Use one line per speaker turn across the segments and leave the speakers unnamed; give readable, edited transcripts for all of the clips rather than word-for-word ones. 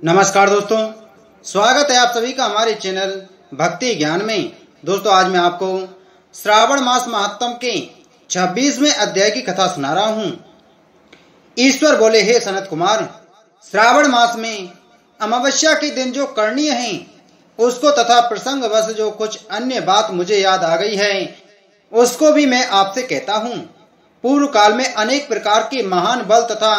नमस्कार दोस्तों, स्वागत है आप सभी का हमारे चैनल भक्ति ज्ञान में। दोस्तों, आज मैं आपको श्रावण मास महात्म के 26वें अध्याय की कथा सुना रहा हूँ। ईश्वर बोले, हे सनत कुमार, श्रावण मास में अमावस्या के दिन जो करणीय है उसको तथा प्रसंगवश जो कुछ अन्य बात मुझे याद आ गई है उसको भी मैं आपसे कहता हूँ। पूर्व काल में अनेक प्रकार के महान बल तथा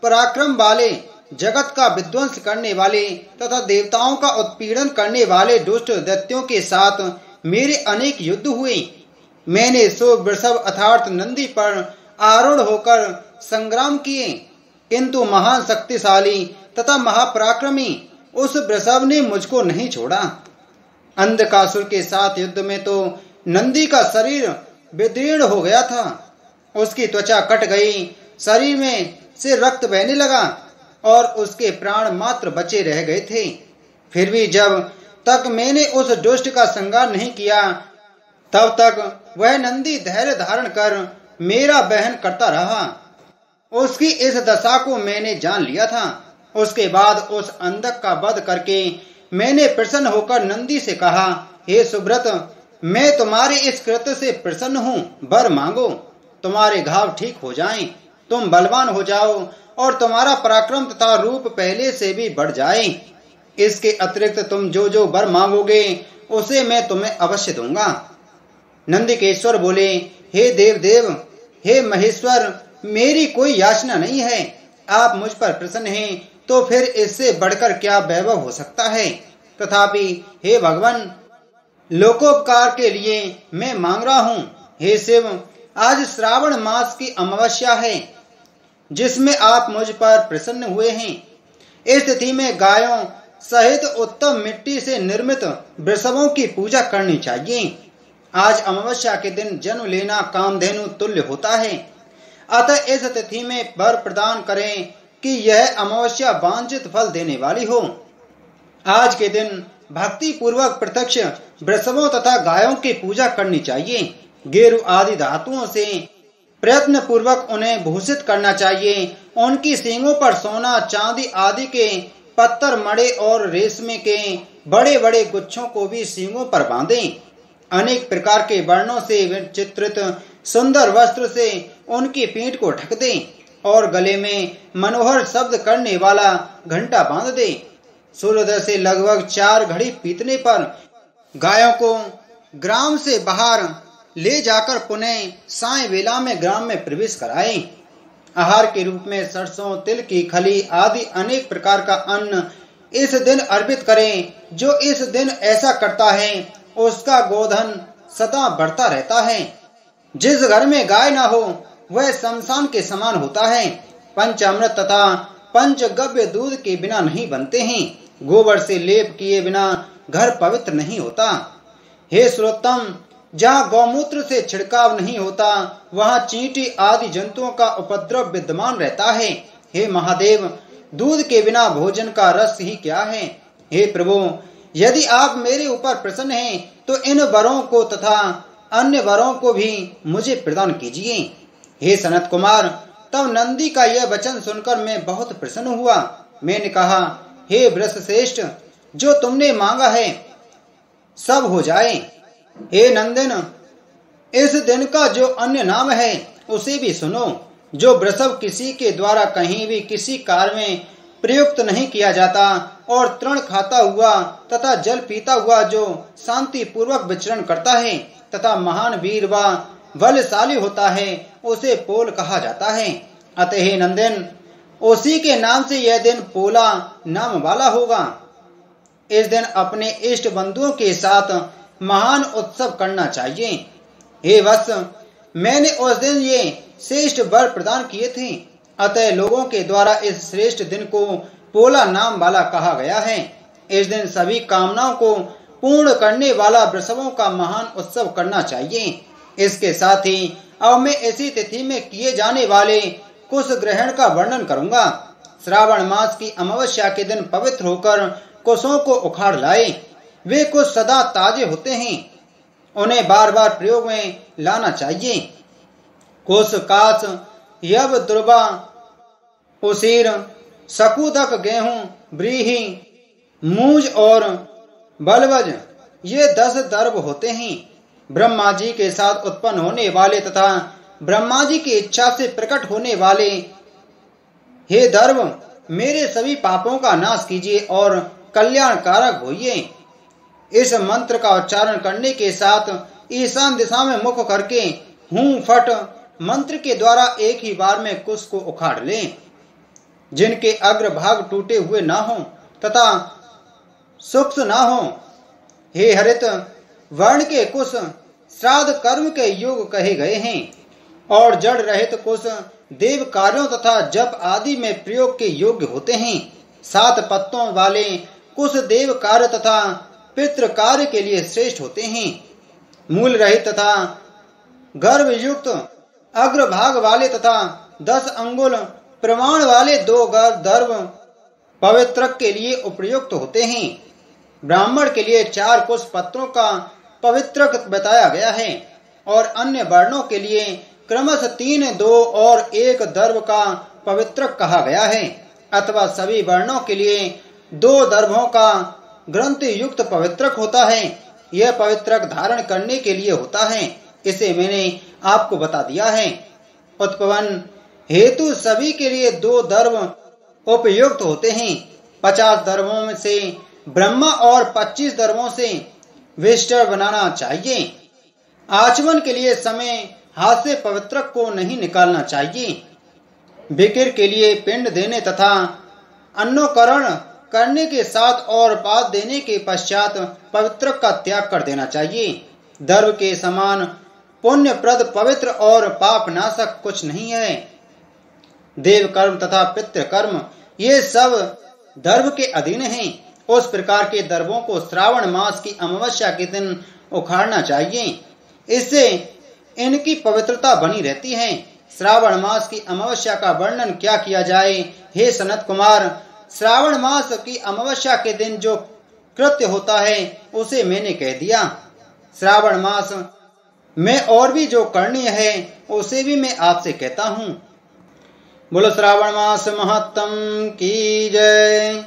पराक्रम वाले, जगत का विध्वंस करने वाले तथा देवताओं का उत्पीड़न करने वाले दुष्ट दैत्यों के साथ मेरे अनेक युद्ध हुए। मैंने सो वृषभ अर्थात नंदी पर आरूढ़ होकर संग्राम किए, किंतु महान शक्तिशाली तथा महापराक्रमी उस वृषभ ने मुझको नहीं छोड़ा। अंधकासुर के साथ युद्ध में तो नंदी का शरीर विदीर्ण हो गया था, उसकी त्वचा कट गई, शरीर में से रक्त बहने लगा और उसके प्राण मात्र बचे रह गए थे। फिर भी जब तक मैंने उस दुष्ट का संहार नहीं किया तब तक वह नंदी धैर्य धारण कर मेरा बहन करता रहा। उसकी इस दशा को मैंने जान लिया था। उसके बाद उस अंधक का वध करके मैंने प्रसन्न होकर नंदी से कहा, हे सुब्रत, मैं तुम्हारे इस कृत्य से प्रसन्न हूँ। वर मांगो, तुम्हारे घाव ठीक हो जाएं, तुम बलवान हो जाओ और तुम्हारा पराक्रम तथा रूप पहले से भी बढ़ जाए। इसके अतिरिक्त तुम जो जो वर मांगोगे उसे मैं तुम्हें अवश्य दूंगा। नंदिकेश्वर बोले, हे देव देव, हे महेश्वर, मेरी कोई याचना नहीं है। आप मुझ पर प्रसन्न हैं तो फिर इससे बढ़कर क्या वैभव हो सकता है। तथापि हे भगवान, लोकोपकार के लिए मैं मांग रहा हूँ। हे शिव, आज श्रावण मास की अमावस्या है जिसमें आप मुझ पर प्रसन्न हुए हैं। इस तिथि में गायों सहित उत्तम मिट्टी से निर्मित वृषभों की पूजा करनी चाहिए। आज अमावस्या के दिन जन्म लेना कामधेनु तुल्य होता है। अतः इस तिथि में वर प्रदान करें कि यह अमावस्या वांछित फल देने वाली हो। आज के दिन भक्ति पूर्वक प्रत्यक्ष वृषभों तथा गायों की पूजा करनी चाहिए। गेरु आदि धातुओं से प्रयत्न पूर्वक उन्हें भूषित करना चाहिए। उनकी सींगों पर सोना, चांदी आदि के पत्थर मड़े और रेशमे के बड़े बड़े गुच्छों को भी सींगों पर बांधें। अनेक प्रकार के वर्णों से चित्रित सुंदर वस्त्र से उनकी पीठ को ढक दें और गले में मनोहर शब्द करने वाला घंटा बांध दें। सूर्योदय से लगभग 4 घड़ी बीतने पर गायों को ग्राम से बाहर ले जाकर पुनः साय वेला में ग्राम में प्रवेश कराएं। आहार के रूप में सरसों, तिल की खली आदि अनेक प्रकार का अन्न इस दिन अर्पित करें। जो इस दिन ऐसा करता है उसका गोधन सदा बढ़ता रहता है। जिस घर में गाय ना हो वह शमशान के समान होता है। पंचामृत तथा पंचगव्य दूध के बिना नहीं बनते हैं। गोबर से लेप किए बिना घर पवित्र नहीं होता। हे श्रोत्तम, जहाँ गौमूत्र से छिड़काव नहीं होता वहाँ चींटी आदि जंतुओं का उपद्रव विद्यमान रहता है। हे महादेव, दूध के बिना भोजन का रस ही क्या है। हे प्रभु, यदि आप मेरे ऊपर प्रसन्न हैं तो इन वरों को तथा अन्य वरों को भी मुझे प्रदान कीजिए। हे सनत कुमार, तब नंदी का यह वचन सुनकर मैं बहुत प्रसन्न हुआ। मैंने कहा, हे वृषश्रेष्ठ, जो तुमने मांगा है सब हो जाए। हे नंदन, इस दिन का जो अन्य नाम है उसे भी सुनो। जो वृषभ किसी के द्वारा कहीं भी किसी कार्य में प्रयुक्त नहीं किया जाता और तृण खाता हुआ तथा जल पीता हुआ जो शांति पूर्वक विचरण करता है तथा महान वीर व बलशाली होता है उसे पोल कहा जाता है। अतः हे नंदन, उसी के नाम से यह दिन पोला नाम वाला होगा। इस दिन अपने इष्ट बंधुओं के साथ महान उत्सव करना चाहिए। हे वत्स, मैंने उस दिन ये श्रेष्ठ वर प्रदान किए थे। अतः लोगों के द्वारा इस श्रेष्ठ दिन को पोला नाम वाला कहा गया है। इस दिन सभी कामनाओं को पूर्ण करने वाला वृषभों का महान उत्सव करना चाहिए। इसके साथ ही अब मैं इसी तिथि में किए जाने वाले कुश ग्रहण का वर्णन करूंगा। श्रावण मास की अमावस्या के दिन पवित्र होकर कुशों को उखाड़ लाए। वे कुश सदा ताजे होते हैं, उन्हें बार बार प्रयोग में लाना चाहिए। कुश, काश, यव, दुर्वा, उसीर, सकूदक, गेहूं, व्रीहि, मूज और बलवज, ये 10 दर्भ होते हैं। ब्रह्मा जी के साथ उत्पन्न होने वाले तथा ब्रह्मा जी की इच्छा से प्रकट होने वाले हे दर्भ, मेरे सभी पापों का नाश कीजिए और कल्याण कारक होइए। इस मंत्र का उच्चारण करने के साथ ईशान दिशा में मुख करके हूं फट मंत्र के द्वारा एक ही बार में कुश को उखाड़ लें। जिनके अग्रभाग टूटे हुए ना हो तथा सूक्ष्म ना हो, हे हरित वर्ण के कुश श्राद्ध कर्म के योग कहे गए हैं और जड़ रहित कुश देव कार्यों तथा जप आदि में प्रयोग के योग्य होते हैं। 7 पत्तों वाले कुश देव कार्य तथा पितृ कार्य के लिए श्रेष्ठ होते हैं। मूल रहित तथा गर्भ युक्त अग्रभाग वाले तथा 10 अंगुल प्रमाण वाले 2 दर्भ पवित्रक के लिए उपयुक्त होते हैं। ब्राह्मण के लिए 4 कुश पत्रों का पवित्रक बताया गया है और अन्य वर्णों के लिए क्रमश 3, 2 और 1 दर्भ का पवित्रक कहा गया है, अथवा सभी वर्णों के लिए 2 दर्भों का ग्रंथ युक्त पवित्रक होता है। यह पवित्रक धारण करने के लिए होता है, इसे मैंने आपको बता दिया है। उत्पन्न हेतु सभी के लिए 2 दर्भ उपयुक्त होते हैं। 50 दर्भों में से ब्रह्मा और 25 दर्भों से विष्टर बनाना चाहिए। आचमन के लिए समय हाथ से पवित्रक को नहीं निकालना चाहिए। बिकिर के लिए पिंड देने तथा अन्नोकरण करने के साथ और पाद देने के पश्चात पवित्रक का त्याग कर देना चाहिए। दर्भ के समान पुण्यप्रद पवित्र और पाप नाशक कुछ नहीं है। देव कर्म तथा पितृ कर्म ये सब दर्भ के अधीन हैं। उस प्रकार के दर्भों को श्रावण मास की अमावस्या के दिन उखाड़ना चाहिए, इससे इनकी पवित्रता बनी रहती है। श्रावण मास की अमावस्या का वर्णन क्या किया जाए, हे सनत कुमार। श्रावण मास की अमावस्या के दिन जो कृत्य होता है उसे मैंने कह दिया। श्रावण मास में और भी जो करणीय है उसे भी मैं आपसे कहता हूँ। बोलो श्रावण मास महत्तम की जय।